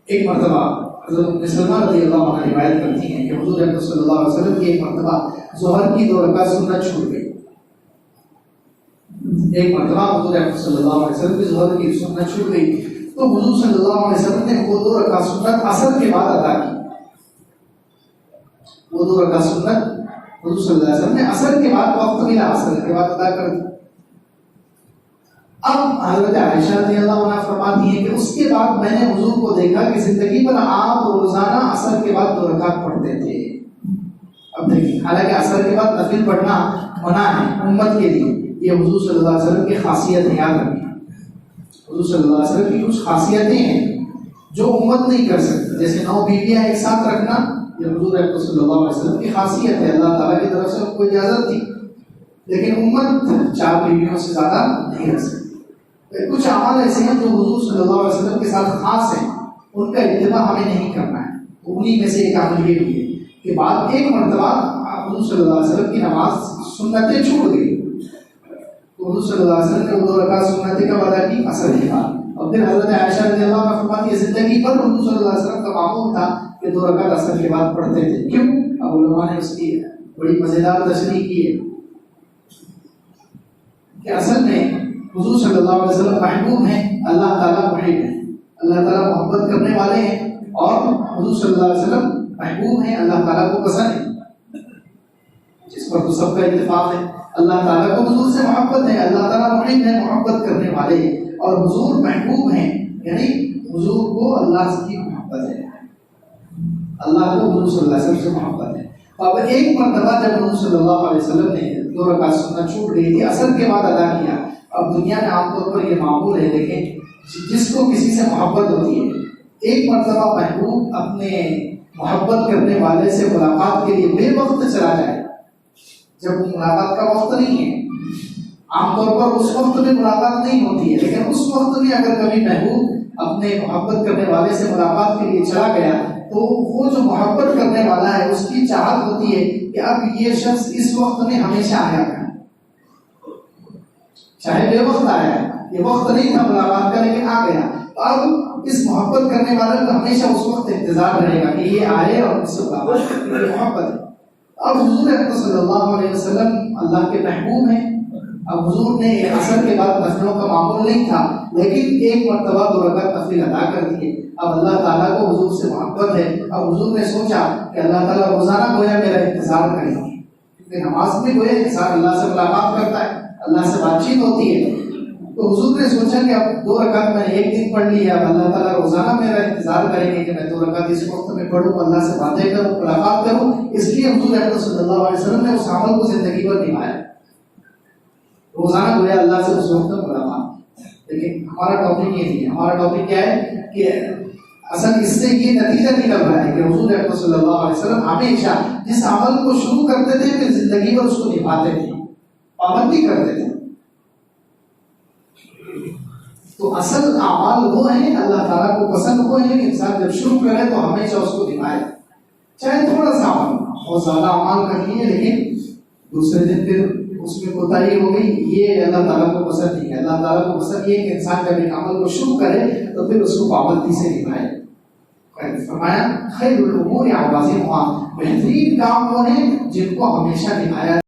ایک مرتبہ حضرت ام سلمہ رضی اللہ عنہ روایت کرتی ہیں کہ حضور اکرم صلی اللہ علیہ وسلم کی ایک مرتبہ ظہر کی 2 رکعت سنت چھوٹ گئی. ایک مرتبہ حضور اکرم صلی اللہ علیہ وسلم کی ظہر کی سنت چھوٹ گئی تو حضور صلی اللہ علیہ وسلم نے وہ 2 رکعت سنت عصر کے بعد ادا کی. وہ 2 رکعت سنت حضور صلی اللہ علیہ وسلم نے عصر کے بعد وقت ملا عصر کے بعد ادا کر دی. اب حضرت عائشہ رضی اللہ عنہ فرماتی ہیں کہ اس کے بعد میں نے حضور کو دیکھا کہ زندگی پر آپ روزانہ عصر کے بعد 2 رکعت پڑھتے تھے. اب دیکھیں حالانکہ عصر کے بعد نفل پڑھنا منع ہے امت کے لیے، یہ حضور صلی اللہ علیہ وسلم کی خاصیت ہے، یاد رکھیں. حضور صلی اللہ علیہ وسلم کی کچھ خاصیتیں ہیں جو امت نہیں کر سکتی، جیسے 9 بیویاں ایک ساتھ رکھنا، یہ حضور صلی اللہ علیہ وسلم کی خاصیت ہے، اللہ تعالیٰ کی طرف سے ان کو اجازت تھی، لیکن امت 4 بیویوں سے زیادہ نہیں رکھ سکتی. کچھ اعمال ایسے ہیں جو حضور صلی اللہ علیہ وسلم کے ساتھ خاص ہیں، ان کا اتباع ہمیں نہیں کرنا ہے. انہی میں سے ایک عمل یہ بھی ہے کہ بعد ایک مرتبہ حضور صلی اللہ علیہ وسلم کی نماز سنتیں چھوٹ گئی تو حضور صلی اللہ علیہ وسلم نے 2 رکعت سنتیں کب ادا کی؟ عصر کے بعد. اور پھر حضرت عائشہ رضی اللہ عنہ فرماتی ہے زندگی پر حضور صلی اللہ علیہ وسلم کا معمول تھا کہ 2 رکعت عصر کے بعد پڑھتے تھے. کیوں؟ اب علماء نے اس کی بڑی مزیدار تشریح کی ہے کہ اصل میں حضور صلی اللہ علیہ وسلم محبوب ہیں، اللہ تعالیٰ محب ہیں، اللہ تعالیٰ محبت کرنے والے ہیں، اور حضور صلی اللہ علیہ وسلم محبوب ہیں، اللہ تعالیٰ کو پسند ہے، جس پر تو سب کا اتفاق ہے. اللہ تعالیٰ کو حضور سے محبت ہے، اللہ تعالیٰ محب ہے، محبت کرنے والے ہیں، اور حضور محبوب ہیں، یعنی حضور کو اللہ کی محبت ہے، اللہ کو حضور صلی اللہ علیہ وسلم سے محبت ہے. اب ایک مرتبہ جب حضور صلی اللہ علیہ وسلم نے 2 رکعت سنت چھوٹ گئی تھی، عصر کے بعد ادا کیا. اب دنیا میں عام طور پر یہ معمول ہے، لیکن جس کو کسی سے محبت ہوتی ہے، ایک مرتبہ محبوب اپنے محبت کرنے والے سے ملاقات کے لیے بے وقت چلا جائے، جب ملاقات کا وقت نہیں ہے، عام طور پر اس وقت میں ملاقات نہیں ہوتی ہے، لیکن اس وقت میں اگر کبھی محبوب اپنے محبت کرنے والے سے ملاقات کے لیے چلا گیا تو وہ جو محبت کرنے والا ہے اس کی چاہت ہوتی ہے کہ اب یہ شخص اس وقت میں ہمیشہ آیا ہے، چاہے بے وقت آیا ہے، یہ وقت نہیں تھا ملاقات کا لیکن آ گیا. اب اس محبت کرنے والے کا ہمیشہ اس وقت انتظار رہے گا کہ یہ آئے اور اس سے ملاقات کرے، محبت ہے. اب حضور اکرم صلی اللہ علیہ وسلم اللہ کے محبوب ہیں. اب حضور نے عصر کے بعد نفلوں کا معمول نہیں تھا، لیکن ایک مرتبہ 2 رکعت نفل ادا کر دیے. اب اللہ تعالیٰ کو حضور سے محبت ہے. اب حضور نے سوچا کہ اللہ تعالیٰ روزانہ گویا میرا انتظار کریں گے، کیونکہ نماز میں گویا انسان اللہ سے ملاقات کرتا ہے، اللہ سے بات چیت ہوتی ہے. تو حضور نے سوچا کہ اب 2 رکعت میں نے ایک دن پڑھ لی ہے، اب اللہ تعالیٰ روزانہ میرا انتظار کریں گے کہ میں 2 رکعت اس وقت میں پڑھوں، اللہ سے باتیں کروں، ملاقات کروں. اس لیے حضور اکرم صلی اللہ علیہ وسلم نے اس عمل کو زندگی پر نبھایا، روزانہ گویا اللہ سے اس وقت میں ملاقات. لیکن ہمارا ٹاپک یہ نہیں ہے. ہمارا ٹاپک کیا ہے کہ اصل اس سے یہ نتیجہ نکل رہا ہے کہ حضور اکرم صلی اللہ علیہ وسلم ہمیشہ جس عمل کو شروع کرتے تھے پھر زندگی پر اس کو نبھاتے تھے، پابندی کرتے تھے. تو اصل اعمال وہ ہیں اللہ تعالیٰ کو پسند وہ ہیں کہ انسان جب شروع کرے تو ہمیشہ اس کو نبھائے، چاہے تھوڑا سا عمل، بہت زیادہ اعمال کر لیے لیکن دوسرے دن پھر اس میں کوتاہی ہو گئی، یہ اللہ تعالیٰ کو پسند نہیں ہے. اللہ تعالیٰ کو پسند یہ کہ انسان جب ایک عمل کو شروع کرے تو پھر اس کو پابندی سے نبھائے. فرمایا خیر الامور عوازمها، بہترین کام وہ ہیں جن کو ہمیشہ نبھایا